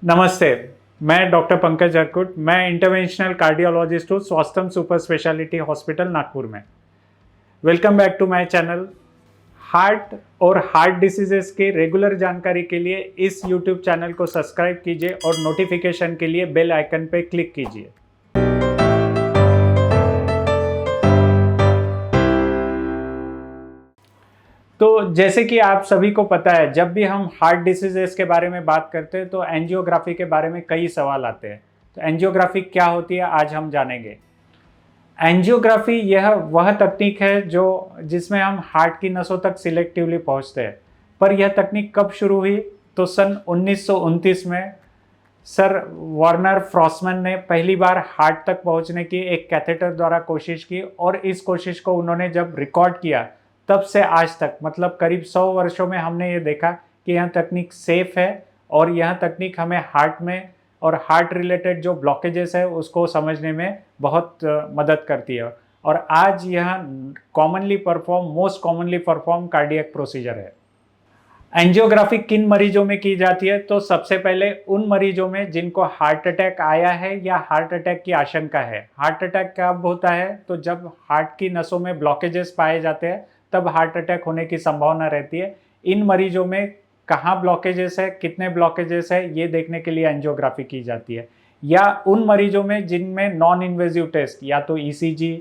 नमस्ते। मैं डॉक्टर पंकज अर्कुट। मैं इंटरवेंशनल कार्डियोलॉजिस्ट हूँ Swasthyam super speciality hospital Nagpur में। Welcome back to my channel. Heart और हार्ट डिसीजेस की रेगुलर जानकारी के लिए इस यूट्यूब चैनल को सब्सक्राइब कीजिए और नोटिफिकेशन के लिए बेल आइकन पर क्लिक कीजिए। तो जैसे कि आप सभी को पता है, जब भी हम हार्ट डिसीजेस के बारे में बात करते हैं तो एंजियोग्राफी के बारे में कई सवाल आते हैं। तो एंजियोग्राफी क्या होती है आज हम जानेंगे। एंजियोग्राफी यह वह तकनीक है जिसमें हम हार्ट की नसों तक सिलेक्टिवली पहुंचते हैं। पर यह तकनीक कब शुरू हुई? तो सन 1929 में सर वार्नर फ्रॉसमैन ने पहली बार हार्ट तक पहुंचने की एक कैथेटर द्वारा कोशिश की, और इस कोशिश को उन्होंने जब रिकॉर्ड किया तब से आज तक मतलब करीब 100 वर्षों में हमने ये देखा कि यह तकनीक सेफ है और यह तकनीक हमें हार्ट में और हार्ट रिलेटेड जो ब्लॉकेजेस है उसको समझने में बहुत मदद करती है। और आज यह most commonly perform cardiac procedure है। एंजियोग्राफी किन मरीजों में की जाती है? तो सबसे पहले उन मरीजों में जिनको हार्ट अटैक आया है या हार्ट अटैक की आशंका है। हार्ट अटैक कब होता है? तो जब हार्ट की नसों में ब्लॉकेजेस पाए जाते हैं तब हार्ट अटैक होने की संभावना रहती है। इन मरीजों में कहाँ ब्लॉकेजेस है, कितने ब्लॉकेजेस है, ये देखने के लिए एंजियोग्राफी की जाती है। या उन मरीजों में जिनमें नॉन इन्वेजिव टेस्ट या तो ईसीजी,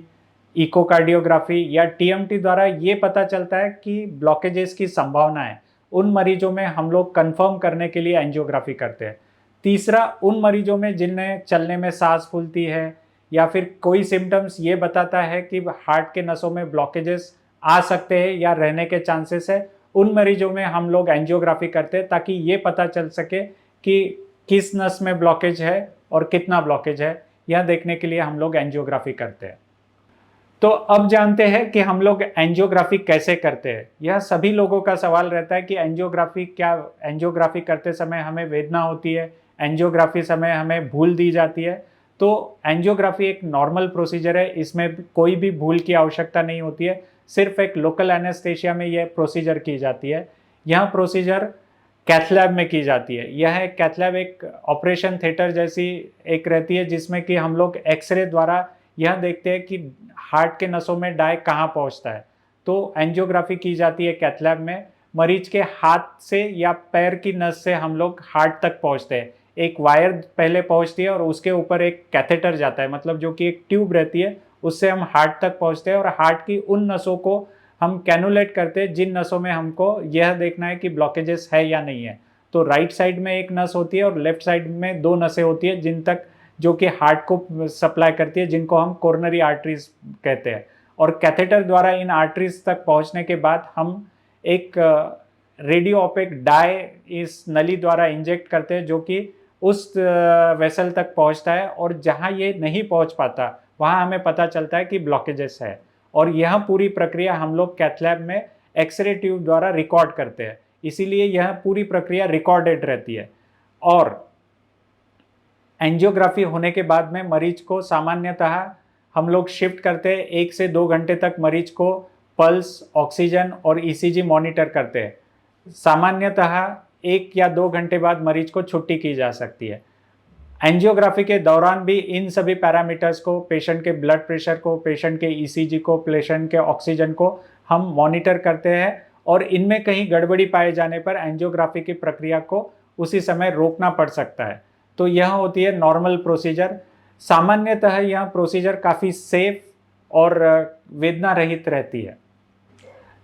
इकोकार्डियोग्राफी या टीएमटी द्वारा ये पता चलता है कि ब्लॉकेजेस की संभावना है, उन मरीजों में हम लोग कंफर्म करने के लिए एंजियोग्राफी करते हैं। तीसरा, उन मरीजों में जिन्हें चलने में सांस फूलती है या फिर कोई सिम्टम्स ये बताता है कि हार्ट के नसों में ब्लॉकेजेस आ सकते हैं या रहने के चांसेस है, उन मरीजों में हम लोग एंजियोग्राफी करते हैं ताकि ये पता चल सके कि किस नस में ब्लॉकेज है और कितना ब्लॉकेज है। यह देखने के लिए हम लोग एंजियोग्राफी करते हैं। तो अब जानते हैं कि हम लोग एंजियोग्राफी कैसे करते हैं। यह सभी लोगों का सवाल रहता है कि एंजियोग्राफी करते समय हमें वेदना होती है, एंजियोग्राफी समय हमें भूल दी जाती है। तो एंजियोग्राफी एक नॉर्मल प्रोसीजर है, इसमें कोई भी भूल की आवश्यकता नहीं होती है। सिर्फ एक लोकल एनेस्थेशिया में यह प्रोसीजर की जाती है। यह प्रोसीजर कैथलैब में की जाती है। यह कैथलैब एक ऑपरेशन थिएटर जैसी एक रहती है जिसमें कि हम लोग एक्सरे द्वारा यह देखते हैं कि हार्ट के नसों में डाई कहाँ पहुँचता है। तो एंजियोग्राफी की जाती है कैथलैब में। मरीज के हाथ से या पैर की नस से हम लोग हार्ट तक पहुँचते हैं। एक वायर पहले पहुँचती है और उसके ऊपर एक कैथेटर जाता है, मतलब जो कि एक ट्यूब रहती है, उससे हम हार्ट तक पहुँचते हैं और हार्ट की उन नसों को हम कैनुलेट करते हैं जिन नसों में हमको यह देखना है कि ब्लॉकेजेस है या नहीं है। तो राइट साइड में एक नस होती है और लेफ्ट साइड में दो नसें होती है जो कि हार्ट को सप्लाई करती है, जिनको हम कोरोनरी आर्टरीज कहते हैं। और कैथेटर द्वारा इन आर्टरीज तक पहुंचने के बाद हम एक रेडियो ओपेक डाई इस नली द्वारा इंजेक्ट करते हैं, जो कि उस वेसल तक पहुंचता है, और जहां ये नहीं पहुंच पाता वहां हमें पता चलता है कि ब्लॉकेजेस है। और यह पूरी प्रक्रिया हम लोग कैथलैब में एक्सरे ट्यूब द्वारा रिकॉर्ड करते हैं, इसीलिए यह पूरी प्रक्रिया रिकॉर्डेड रहती है। और एंजियोग्राफी होने के बाद में मरीज को सामान्यतः हम लोग शिफ्ट करते हैं। 1 से 2 घंटे तक मरीज को पल्स, ऑक्सीजन और ईसीजी मॉनिटर करते हैं। सामान्यतः 1 या 2 घंटे बाद मरीज को छुट्टी की जा सकती है। एंजियोग्राफी के दौरान भी इन सभी पैरामीटर्स को, पेशेंट के ब्लड प्रेशर को, पेशेंट के ईसीजी को, पेशेंट के ऑक्सीजन को हम मॉनिटर करते हैं, और इनमें कहीं गड़बड़ी पाए जाने पर एंजियोग्राफी की प्रक्रिया को उसी समय रोकना पड़ सकता है। तो यह होती है नॉर्मल प्रोसीजर। सामान्यतः यह प्रोसीजर काफ़ी सेफ और वेदना रहित रहती है।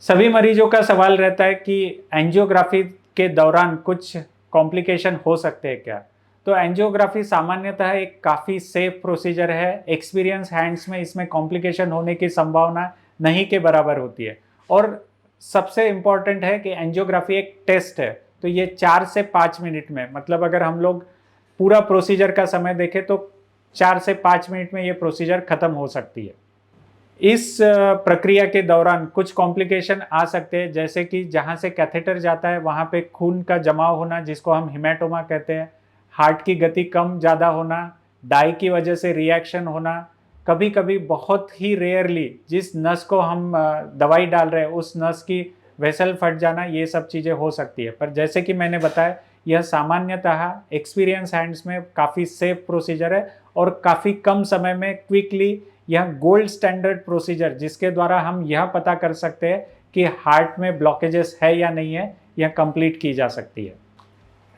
सभी मरीजों का सवाल रहता है कि एंजियोग्राफी के दौरान कुछ कॉम्प्लिकेशन हो सकते हैं क्या? तो एंजियोग्राफी सामान्यतः एक काफ़ी सेफ प्रोसीजर है। एक्सपीरियंस हैंड्स में इसमें कॉम्प्लिकेशन होने की संभावना नहीं के बराबर होती है। और सबसे इम्पॉर्टेंट है कि एंजियोग्राफी एक टेस्ट है, तो ये 4 से 5 मिनट में, मतलब अगर हम लोग पूरा प्रोसीजर का समय देखें तो 4 से 5 मिनट में ये प्रोसीजर खत्म हो सकती है। इस प्रक्रिया के दौरान कुछ कॉम्प्लिकेशन आ सकते हैं, जैसे कि जहाँ से कैथेटर जाता है वहाँ पे खून का जमाव होना, जिसको हम हिमेटोमा कहते हैं, हार्ट की गति कम ज़्यादा होना, डाई की वजह से रिएक्शन होना, कभी कभी बहुत ही रेयरली जिस नस को हम दवाई डाल रहे हैं उस नस की वेसल फट जाना, ये सब चीज़ें हो सकती है। पर जैसे कि मैंने बताया, यह सामान्यतः एक्सपीरियंस हैंड्स में काफ़ी सेफ प्रोसीजर है और काफ़ी कम समय में क्विकली यह गोल्ड स्टैंडर्ड प्रोसीजर जिसके द्वारा हम यह पता कर सकते हैं कि हार्ट में ब्लॉकेजेस है या नहीं है, यह कंप्लीट की जा सकती है।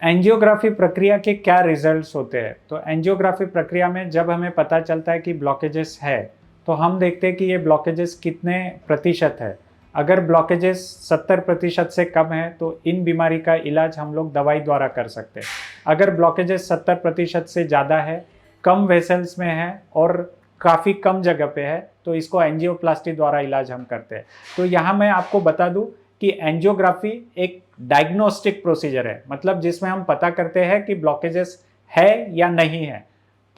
एंजियोग्राफी प्रक्रिया के क्या रिजल्ट्स होते हैं? तो एंजियोग्राफी प्रक्रिया में जब हमें पता चलता है कि ब्लॉकेजेस है तो हम देखते हैं कि ये ब्लॉकेजेस कितने प्रतिशत है। अगर ब्लॉकेजेस 70% से कम है तो इन बीमारी का इलाज हम लोग दवाई द्वारा कर सकते हैं। अगर ब्लॉकेजेस 70% से ज़्यादा है, कम वेसल्स में है और काफ़ी कम जगह पे है तो इसको एंजियोप्लास्टी द्वारा इलाज हम करते हैं। तो यहाँ मैं आपको बता दूं कि एंजियोग्राफी एक डायग्नोस्टिक प्रोसीजर है, मतलब जिसमें हम पता करते हैं कि ब्लॉकेजेस है या नहीं है।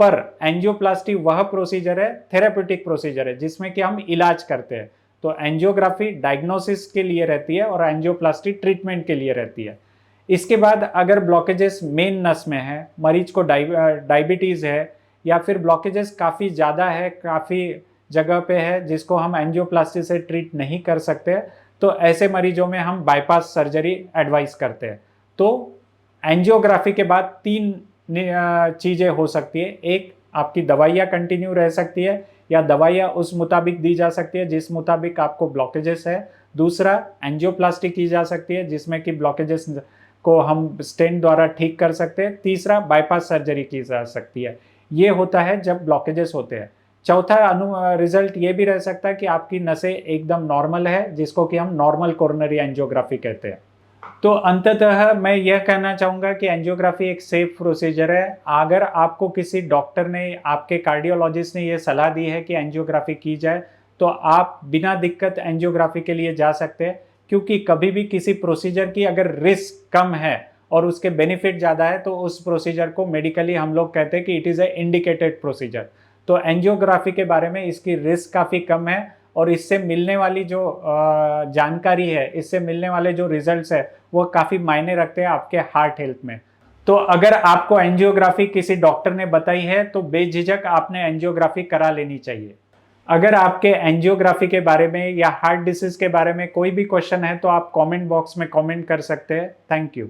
पर एंजियोप्लास्टी वह प्रोसीजर है, थेराप्यूटिक प्रोसीजर है, जिसमें कि हम इलाज करते हैं। तो एंजियोग्राफी डायग्नोसिस के लिए रहती है और एंजियोप्लास्टी ट्रीटमेंट के लिए रहती है। इसके बाद अगर ब्लॉकेजेस मेन नस में है, मरीज को डायबिटीज़ है या फिर ब्लॉकेजेस काफ़ी ज़्यादा है, काफ़ी जगह पे है जिसको हम एंजियोप्लास्टी से ट्रीट नहीं कर सकते, तो ऐसे मरीजों में हम बाईपास सर्जरी एडवाइस करते हैं। तो एंजियोग्राफी के बाद 3 चीज़ें हो सकती है। एक, आपकी दवाइयाँ कंटिन्यू रह सकती है या दवाइयाँ उस मुताबिक दी जा सकती है जिस मुताबिक आपको ब्लॉकेजेस है। दूसरा, एंजियोप्लास्टी की जा सकती है जिसमें कि ब्लॉकेजेस को हम स्टेंट द्वारा ठीक कर सकते हैं। तीसरा, बाईपास सर्जरी की जा सकती है। ये होता है जब ब्लॉकेजेस होते हैं। चौथा रिजल्ट ये भी रह सकता है कि आपकी नसें एकदम नॉर्मल है, जिसको कि हम नॉर्मल कोरोनरी एंजियोग्राफी कहते हैं। तो अंततः मैं यह कहना चाहूँगा कि एंजियोग्राफी एक सेफ प्रोसीजर है। अगर आपको किसी डॉक्टर ने, आपके कार्डियोलॉजिस्ट ने यह सलाह दी है कि एंजियोग्राफी की जाए तो आप बिना दिक्कत एंजियोग्राफी के लिए जा सकते हैं, क्योंकि कभी भी किसी प्रोसीजर की अगर रिस्क कम है और उसके बेनिफिट ज़्यादा है तो उस प्रोसीजर को मेडिकली हम लोग कहते हैं कि it is a indicated procedure. तो एंजियोग्राफी के बारे में इसकी रिस्क काफ़ी कम है और इससे मिलने वाली जो जानकारी है, इससे मिलने वाले जो रिजल्ट्स है वो काफ़ी मायने रखते हैं आपके हार्ट हेल्थ में। तो अगर आपको एंजियोग्राफी किसी डॉक्टर ने बताई है तो बेझिझक आपने एंजियोग्राफी करा लेनी चाहिए। अगर आपके एंजियोग्राफी के बारे में या हार्ट डिसीज के बारे में कोई भी क्वेश्चन है तो आप कमेंट बॉक्स में कमेंट कर सकते हैं। Thank you.